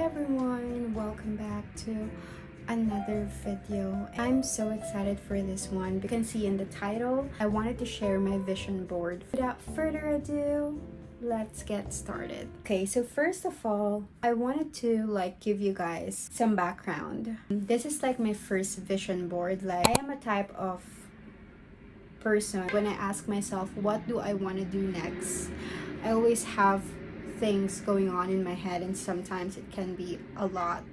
everyone, welcome back to another video. I'm so excited for this one. You can see in the title, I wanted to share my vision board. Without further ado, let's get started. Okay, so first of all, I wanted to give you guys some background. This is my first vision board. I am a type of person when I ask myself what do I want to do next, I always have things going on in my head, and sometimes it can be a lot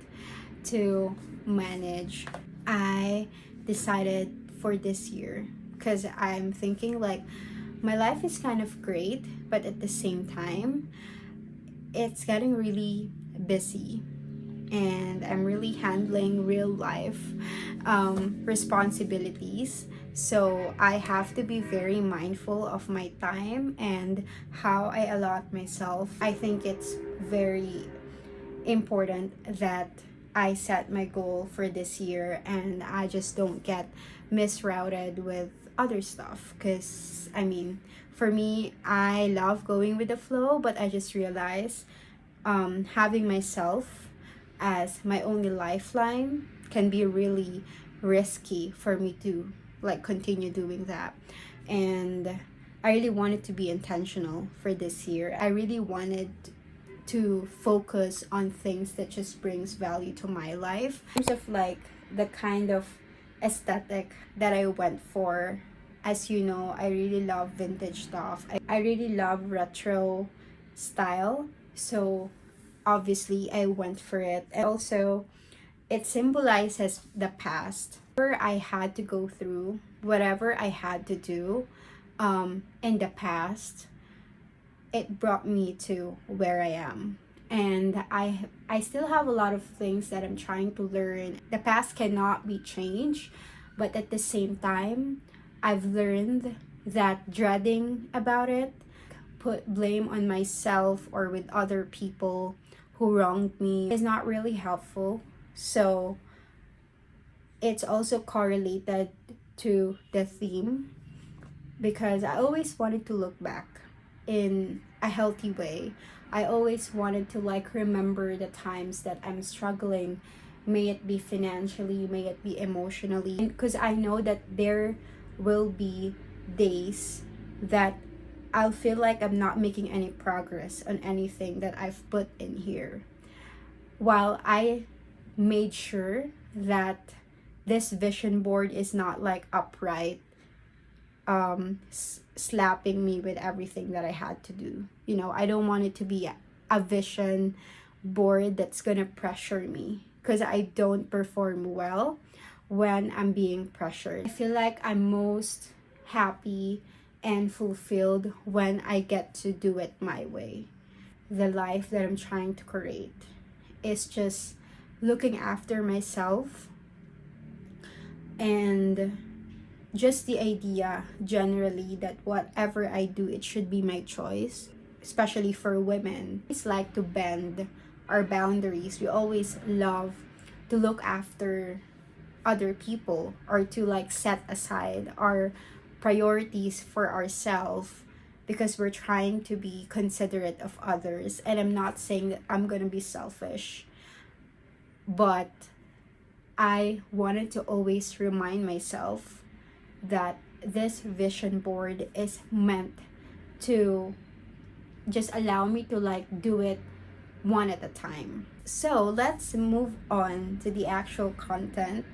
to manage. I decided for this year because I'm thinking my life is kind of great, but at the same time it's getting really busy and I'm really handling real life responsibilities. So I have to be very mindful of my time and how I allot myself. I think it's very important that I set my goal for this year and I just don't get misrouted with other stuff. Because, for me, I love going with the flow, but I just realized having myself as my only lifeline can be really risky for me to continue doing that. And I really wanted to be intentional for this year. I really wanted to focus on things that just brings value to my life. In terms of the kind of aesthetic that I went for, as you know, I really love vintage stuff. I really love retro style. So obviously I went for it. And also it symbolizes the past. Whatever I had to go through, whatever I had to do in the past, it brought me to where I am. And I still have a lot of things that I'm trying to learn. The past cannot be changed, but at the same time, I've learned that dreading about it, put blame on myself or with other people who wronged me, is not really helpful. So it's also correlated to the theme, because I always wanted to look back in a healthy way. I always wanted to remember the times that I'm struggling, may it be financially, may it be emotionally, because I know that there will be days that I'll feel like I'm not making any progress on anything that I've put in here. While I made sure that this vision board is not upright, slapping me with everything that I had to do. I don't want it to be a vision board that's gonna pressure me, because I don't perform well when I'm being pressured. I feel like I'm most happy and fulfilled when I get to do it my way. The life that I'm trying to create is just looking after myself, and just the idea generally that whatever I do, it should be my choice, especially for women. It's to bend our boundaries. We always love to look after other people, or to set aside our priorities for ourselves, because we're trying to be considerate of others. And I'm not saying that I'm gonna be selfish, but I wanted to always remind myself that this vision board is meant to just allow me to do it one at a time. So let's move on to the actual content.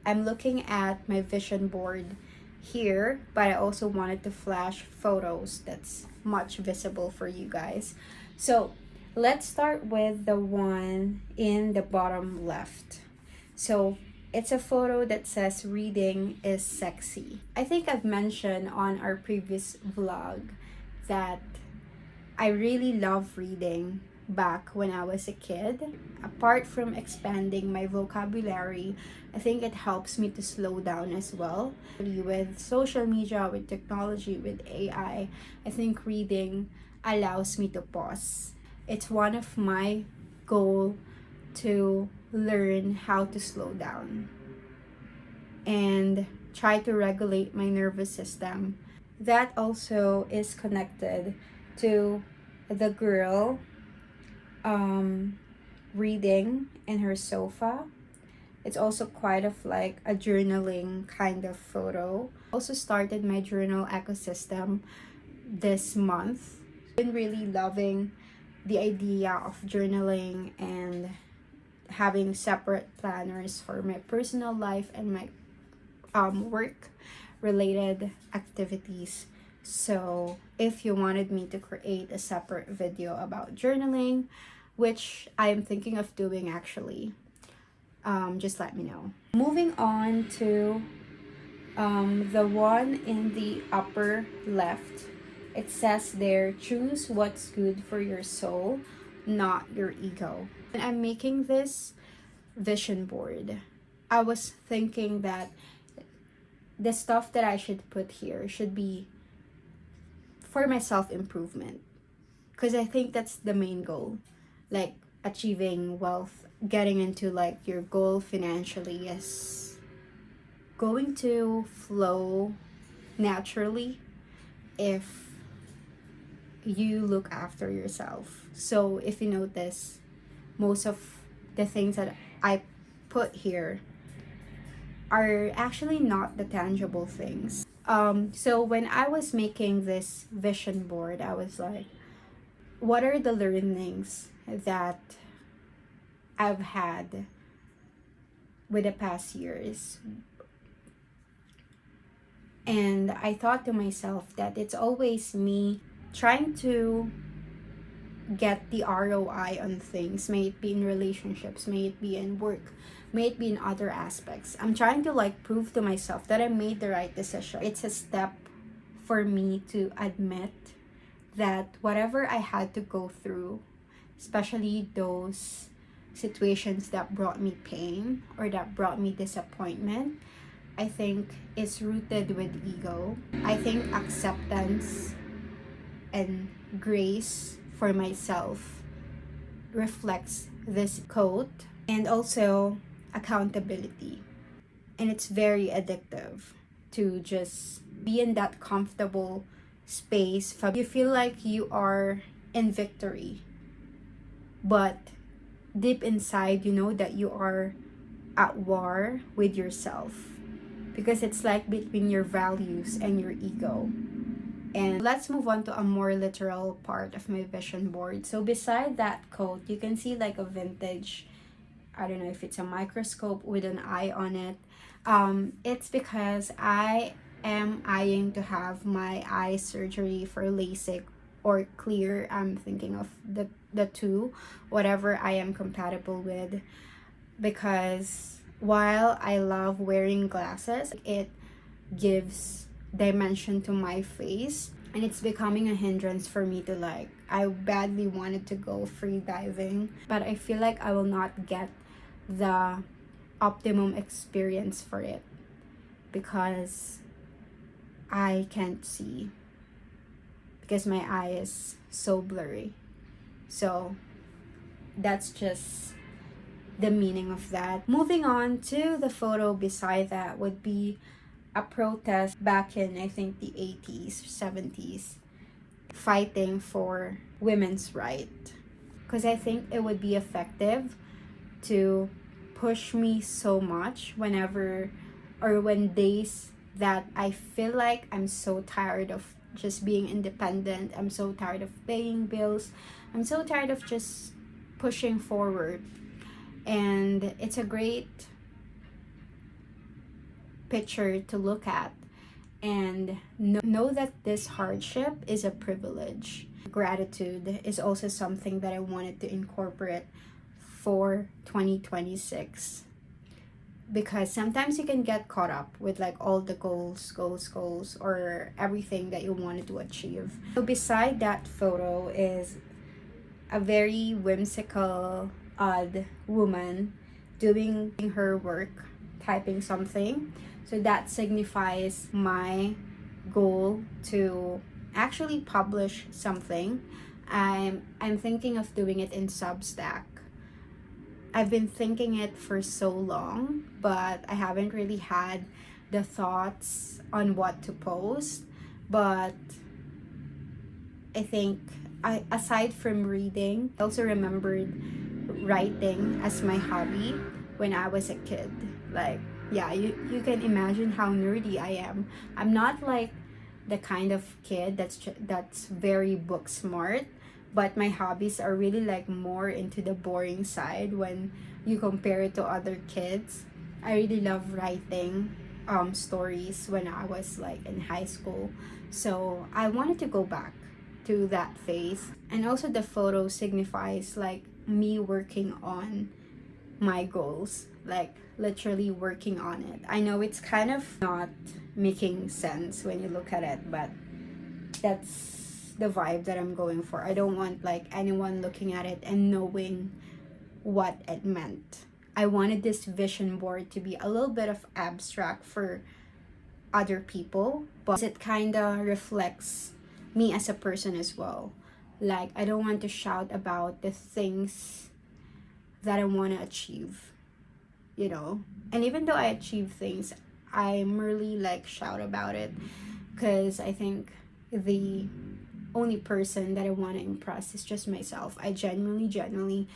I'm looking at my vision board here, but I also wanted to flash photos that's much visible for you guys. So let's start with the one in the bottom left. So it's a photo that says reading is sexy. I think I've mentioned on our previous vlog that I really love reading back when I was a kid. Apart from expanding my vocabulary, I think it helps me to slow down as well. With social media, with technology, with AI, I think reading allows me to pause. It's one of my goals to learn how to slow down and try to regulate my nervous system. That also is connected to the girl reading in her sofa. It's also quite of like a journaling kind of photo. Also started my journal ecosystem this month. Been really loving the idea of journaling and having separate planners for my personal life and my work related activities. So if you wanted me to create a separate video about journaling, which I am thinking of doing actually, just let me know. Moving on to the one in the upper left, it says there, choose what's good for your soul, not your ego. And I'm making this vision board. I was thinking that the stuff that I should put here should be for my self improvement, because I think that's the main goal, like achieving wealth, getting into like your goal financially is going to flow naturally if you look after yourself. So if you notice, most of the things that I put here are actually not the tangible things. So when I was making this vision board, I was like, what are the learnings that I've had with the past years? And I thought to myself that it's always me trying to get the ROI on things, may it be in relationships, may it be in work, may it be in other aspects. I'm trying to like prove to myself that I made the right decision. It's a step for me to admit that whatever I had to go through, especially those situations that brought me pain or that brought me disappointment, I think is rooted with ego. I think acceptance and grace for myself reflects this quote, and also accountability. And it's very addictive to just be in that comfortable space. You feel like you are in victory, but deep inside you know that you are at war with yourself, because it's like between your values and your ego. And let's move on to a more literal part of my vision board. So beside that quote, you can see like a vintage, I don't know if it's a microscope with an eye on it. It's because I am eyeing to have my eye surgery for LASIK or clear. I'm thinking of the two, whatever I am compatible with, because while I love wearing glasses, it gives dimension to my face, and it's becoming a hindrance for me to like, I badly wanted to go free diving, but I feel like I will not get the optimum experience for it because I can't see, because my eye is so blurry. So that's just the meaning of that. Moving on to the photo beside that would be a protest back in, I think, the 80s, 70s, fighting for women's right. Because I think it would be effective to push me so much whenever, or when days that I feel like I'm so tired of just being independent, I'm so tired of paying bills, I'm so tired of just pushing forward. And it's a great picture to look at and know that this hardship is a privilege. Gratitude is also something that I wanted to incorporate for 2026, because sometimes you can get caught up with like all the goals, or everything that you wanted to achieve. So beside that photo is a very whimsical, odd woman doing her work, typing something. So that signifies my goal to actually publish something. I'm thinking of doing it in Substack. I've been thinking it for so long, but I haven't really had the thoughts on what to post. But I think aside from reading, I also remembered writing as my hobby when I was a kid. Like, yeah, you can imagine how nerdy I am. I'm not like the kind of kid that's very book smart, but my hobbies are really like more into the boring side when you compare it to other kids. I really love writing stories when I was like in high school. So I wanted to go back to that phase. And also the photo signifies like me working on my goals, like literally working on it. I know it's kind of not making sense when you look at it, but that's the vibe that I'm going for. I don't want like anyone looking at it and knowing what it meant. I wanted this vision board to be a little bit of abstract for other people, but it kind of reflects me as a person as well. Like, I don't want to shout about the things that I want to achieve, you know? And even though I achieve things, I merely like shout about it because I think the only person that I want to impress is just myself. I genuinely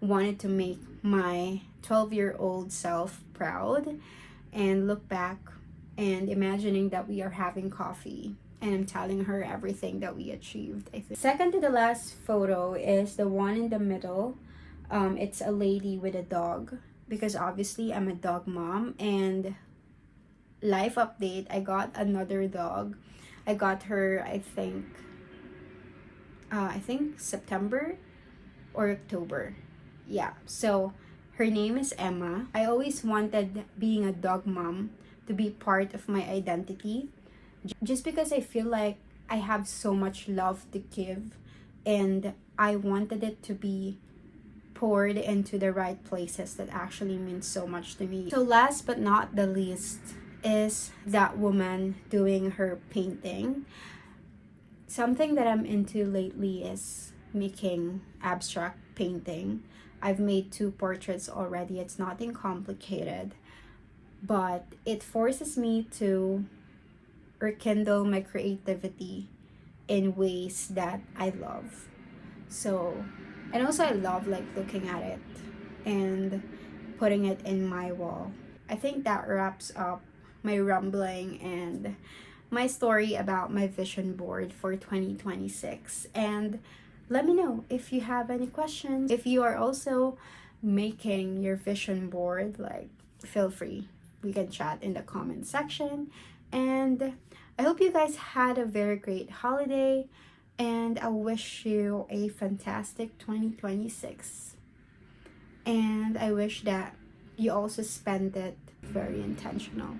wanted to make my 12-year-old self proud and look back and imagining that we are having coffee and I'm telling her everything that we achieved. I think second to the last photo is the one in the middle. It's a lady with a dog because obviously I'm a dog mom. And life update, I got another dog. I got her, I think September or October. Yeah. So her name is Emma. I always wanted being a dog mom to be part of my identity just because I feel like I have so much love to give and I wanted it to be poured into the right places that actually means so much to me. So last but not the least is that woman doing her painting. Something that I'm into lately is making abstract painting. I've made 2 portraits already. It's nothing complicated, but it forces me to rekindle my creativity in ways that I love. So, and also I love like looking at it and putting it in my wall. I think that wraps up my rambling and my story about my vision board for 2026. And let me know if you have any questions. If you are also making your vision board, like, feel free. We can chat in the comment section. And I hope you guys had a very great holiday. And I wish you a fantastic 2026. And I wish that you also spend it very intentional.